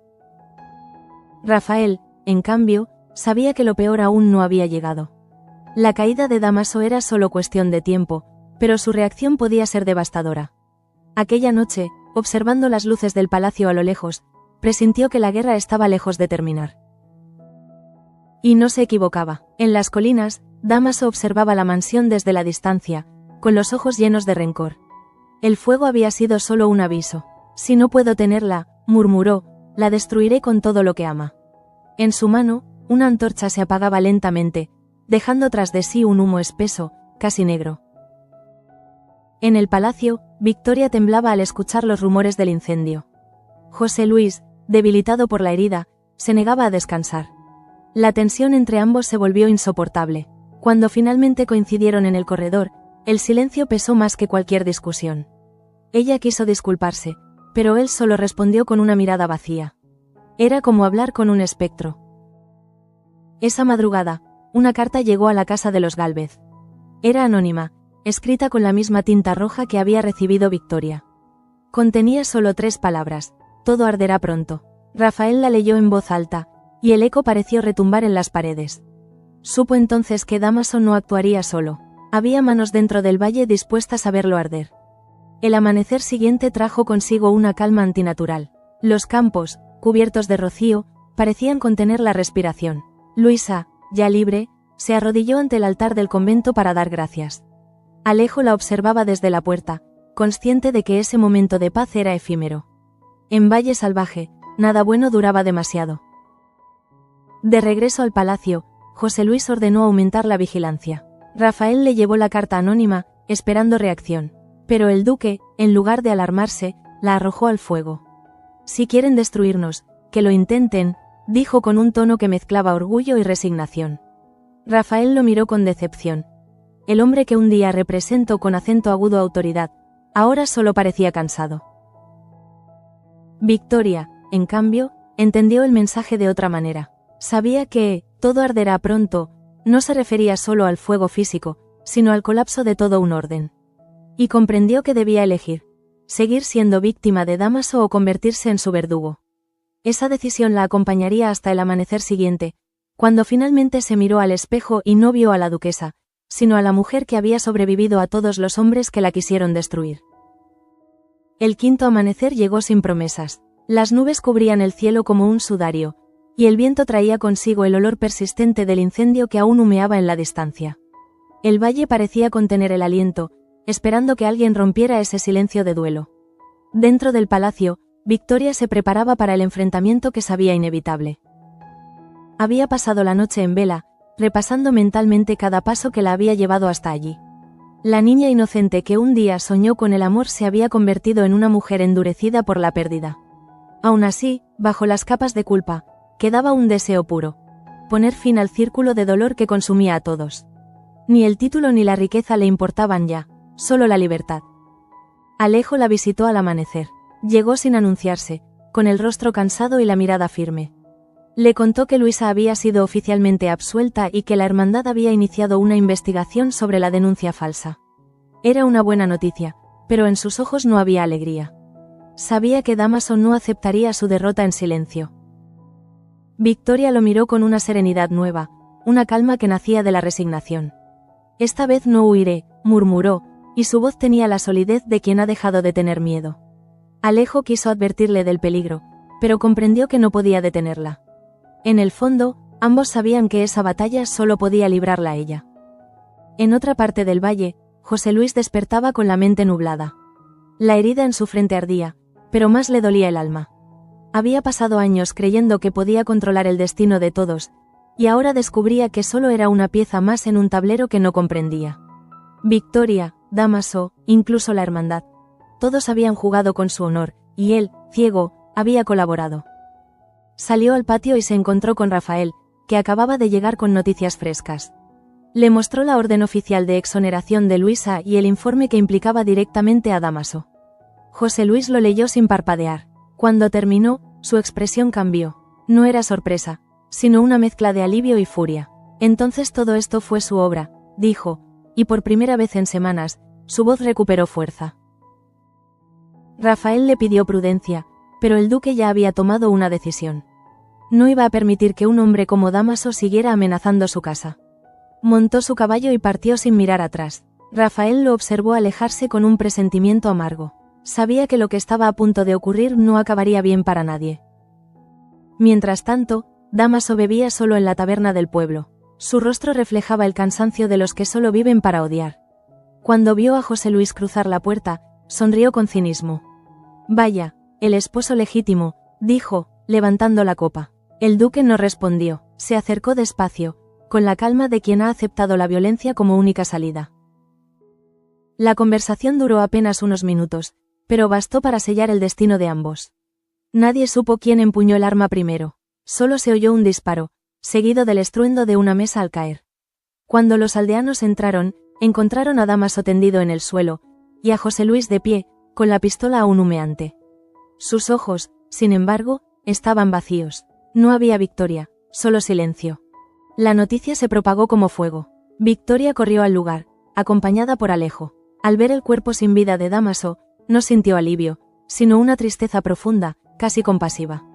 Rafael, en cambio, sabía que lo peor aún no había llegado. La caída de Dámaso era solo cuestión de tiempo, pero su reacción podía ser devastadora. Aquella noche, observando las luces del palacio a lo lejos, presintió que la guerra estaba lejos de terminar. Y no se equivocaba. En las colinas, Dámaso observaba la mansión desde la distancia, con los ojos llenos de rencor. El fuego había sido solo un aviso. «Si no puedo tenerla», murmuró, «la destruiré con todo lo que ama». En su mano, una antorcha se apagaba lentamente, dejando tras de sí un humo espeso, casi negro. En el palacio, Victoria temblaba al escuchar los rumores del incendio. José Luis, debilitado por la herida, se negaba a descansar. La tensión entre ambos se volvió insoportable. Cuando finalmente coincidieron en el corredor, el silencio pesó más que cualquier discusión. Ella quiso disculparse, pero él solo respondió con una mirada vacía. Era como hablar con un espectro. Esa madrugada, una carta llegó a la casa de los Gálvez. Era anónima, escrita con la misma tinta roja que había recibido Victoria. Contenía solo 3 palabras: todo arderá pronto. Rafael la leyó en voz alta, y el eco pareció retumbar en las paredes. Supo entonces que Dámaso no actuaría solo. Había manos dentro del valle dispuestas a verlo arder. El amanecer siguiente trajo consigo una calma antinatural. Los campos, cubiertos de rocío, parecían contener la respiración. Luisa, ya libre, se arrodilló ante el altar del convento para dar gracias. Alejo la observaba desde la puerta, consciente de que ese momento de paz era efímero. En Valle Salvaje, nada bueno duraba demasiado. De regreso al palacio, José Luis ordenó aumentar la vigilancia. Rafael le llevó la carta anónima, esperando reacción. Pero el duque, en lugar de alarmarse, la arrojó al fuego. «Si quieren destruirnos, que lo intenten», dijo con un tono que mezclaba orgullo y resignación. Rafael lo miró con decepción. El hombre que un día representó con acento agudo autoridad, ahora solo parecía cansado. Victoria, en cambio, entendió el mensaje de otra manera. Sabía que «todo arderá pronto» no se refería solo al fuego físico, sino al colapso de todo un orden. Y comprendió que debía elegir: seguir siendo víctima de Dámaso o convertirse en su verdugo. Esa decisión la acompañaría hasta el amanecer siguiente, cuando finalmente se miró al espejo y no vio a la duquesa, sino a la mujer que había sobrevivido a todos los hombres que la quisieron destruir. El quinto amanecer llegó sin promesas. Las nubes cubrían el cielo como un sudario, y el viento traía consigo el olor persistente del incendio que aún humeaba en la distancia. El valle parecía contener el aliento, esperando que alguien rompiera ese silencio de duelo. Dentro del palacio, Victoria se preparaba para el enfrentamiento que sabía inevitable. Había pasado la noche en vela, repasando mentalmente cada paso que la había llevado hasta allí. La niña inocente que un día soñó con el amor se había convertido en una mujer endurecida por la pérdida. Aún así, bajo las capas de culpa, quedaba un deseo puro: poner fin al círculo de dolor que consumía a todos. Ni el título ni la riqueza le importaban ya, solo la libertad. Alejo la visitó al amanecer. Llegó sin anunciarse, con el rostro cansado y la mirada firme. Le contó que Luisa había sido oficialmente absuelta y que la hermandad había iniciado una investigación sobre la denuncia falsa. Era una buena noticia, pero en sus ojos no había alegría. Sabía que Dámaso no aceptaría su derrota en silencio. Victoria lo miró con una serenidad nueva, una calma que nacía de la resignación. «Esta vez no huiré», murmuró, y su voz tenía la solidez de quien ha dejado de tener miedo. Alejo quiso advertirle del peligro, pero comprendió que no podía detenerla. En el fondo, ambos sabían que esa batalla solo podía librarla ella. En otra parte del valle, José Luis despertaba con la mente nublada. La herida en su frente ardía, pero más le dolía el alma. Había pasado años creyendo que podía controlar el destino de todos, y ahora descubría que solo era una pieza más en un tablero que no comprendía. Victoria, Dámaso, incluso la hermandad. Todos habían jugado con su honor, y él, ciego, había colaborado. Salió al patio y se encontró con Rafael, que acababa de llegar con noticias frescas. Le mostró la orden oficial de exoneración de Luisa y el informe que implicaba directamente a Dámaso. José Luis lo leyó sin parpadear. Cuando terminó, su expresión cambió. No era sorpresa, sino una mezcla de alivio y furia. «Entonces todo esto fue su obra», dijo, y por primera vez en semanas, su voz recuperó fuerza. Rafael le pidió prudencia, pero el duque ya había tomado una decisión. No iba a permitir que un hombre como Dámaso siguiera amenazando su casa. Montó su caballo y partió sin mirar atrás. Rafael lo observó alejarse con un presentimiento amargo. Sabía que lo que estaba a punto de ocurrir no acabaría bien para nadie. Mientras tanto, Dámaso bebía solo en la taberna del pueblo. Su rostro reflejaba el cansancio de los que solo viven para odiar. Cuando vio a José Luis cruzar la puerta, sonrió con cinismo. «Vaya, el esposo legítimo», dijo, levantando la copa. El duque no respondió, se acercó despacio, con la calma de quien ha aceptado la violencia como única salida. La conversación duró apenas unos minutos, pero bastó para sellar el destino de ambos. Nadie supo quién empuñó el arma primero. Solo se oyó un disparo, seguido del estruendo de una mesa al caer. Cuando los aldeanos entraron, encontraron a Dámaso tendido en el suelo, y a José Luis de pie, con la pistola aún humeante. Sus ojos, sin embargo, estaban vacíos. No había Victoria, solo silencio. La noticia se propagó como fuego. Victoria corrió al lugar, acompañada por Alejo. Al ver el cuerpo sin vida de Dámaso, no sintió alivio, sino una tristeza profunda, casi compasiva.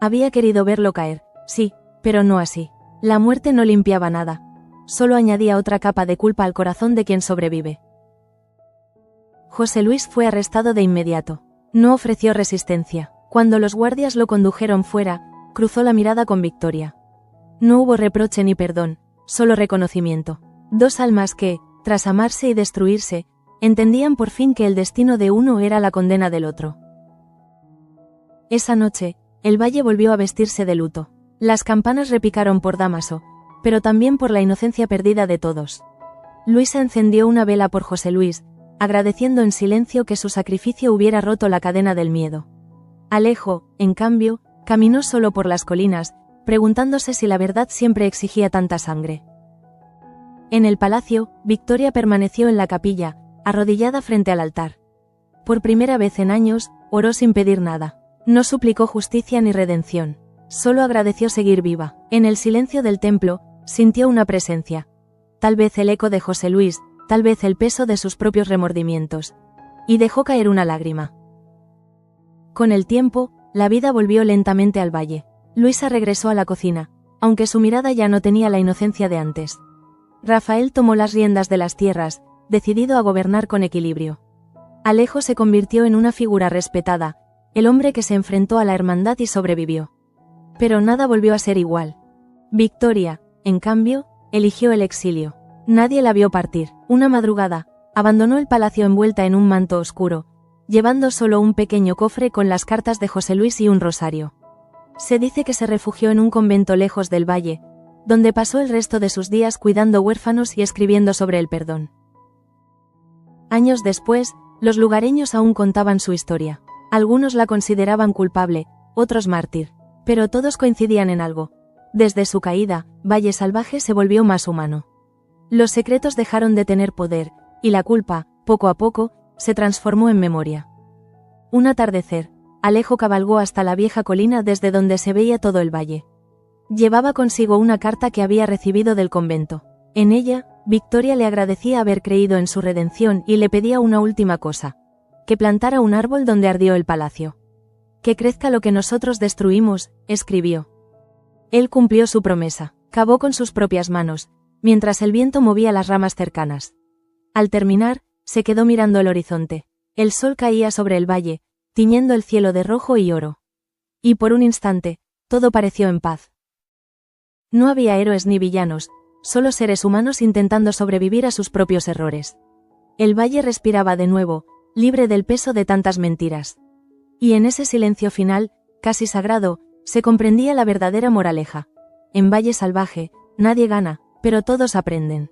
Había querido verlo caer, sí, pero no así. La muerte no limpiaba nada, solo añadía otra capa de culpa al corazón de quien sobrevive. José Luis fue arrestado de inmediato. No ofreció resistencia. Cuando los guardias lo condujeron fuera, cruzó la mirada con Victoria. No hubo reproche ni perdón, solo reconocimiento. Dos almas que, tras amarse y destruirse, entendían por fin que el destino de uno era la condena del otro. Esa noche, el valle volvió a vestirse de luto. Las campanas repicaron por Dámaso, pero también por la inocencia perdida de todos. Luisa encendió una vela por José Luis, agradeciendo en silencio que su sacrificio hubiera roto la cadena del miedo. Alejo, en cambio, caminó solo por las colinas, preguntándose si la verdad siempre exigía tanta sangre. En el palacio, Victoria permaneció en la capilla, arrodillada frente al altar. Por primera vez en años, oró sin pedir nada. No suplicó justicia ni redención. Solo agradeció seguir viva. En el silencio del templo, sintió una presencia. Tal vez el eco de José Luis, tal vez el peso de sus propios remordimientos. Y dejó caer una lágrima. Con el tiempo, la vida volvió lentamente al valle. Luisa regresó a la cocina, aunque su mirada ya no tenía la inocencia de antes. Rafael tomó las riendas de las tierras, decidido a gobernar con equilibrio. Alejo se convirtió en una figura respetada, el hombre que se enfrentó a la hermandad y sobrevivió. Pero nada volvió a ser igual. Victoria, en cambio, eligió el exilio. Nadie la vio partir. Una madrugada, abandonó el palacio envuelta en un manto oscuro, llevando solo un pequeño cofre con las cartas de José Luis y un rosario. Se dice que se refugió en un convento lejos del valle, donde pasó el resto de sus días cuidando huérfanos y escribiendo sobre el perdón. Años después, los lugareños aún contaban su historia. Algunos la consideraban culpable, otros mártir, pero todos coincidían en algo. Desde su caída, Valle Salvaje se volvió más humano. Los secretos dejaron de tener poder, y la culpa, poco a poco, se transformó en memoria. Un atardecer, Alejo cabalgó hasta la vieja colina desde donde se veía todo el valle. Llevaba consigo una carta que había recibido del convento. En ella, Victoria le agradecía haber creído en su redención y le pedía una última cosa: que plantara un árbol donde ardió el palacio. Que crezca lo que nosotros destruimos, escribió. Él cumplió su promesa, cavó con sus propias manos, mientras el viento movía las ramas cercanas. Al terminar, se quedó mirando el horizonte. El sol caía sobre el valle, tiñendo el cielo de rojo y oro. Y por un instante, todo pareció en paz. No había héroes ni villanos, solo seres humanos intentando sobrevivir a sus propios errores. El valle respiraba de nuevo, libre del peso de tantas mentiras. Y en ese silencio final, casi sagrado, se comprendía la verdadera moraleja. En Valle Salvaje, nadie gana, pero todos aprenden.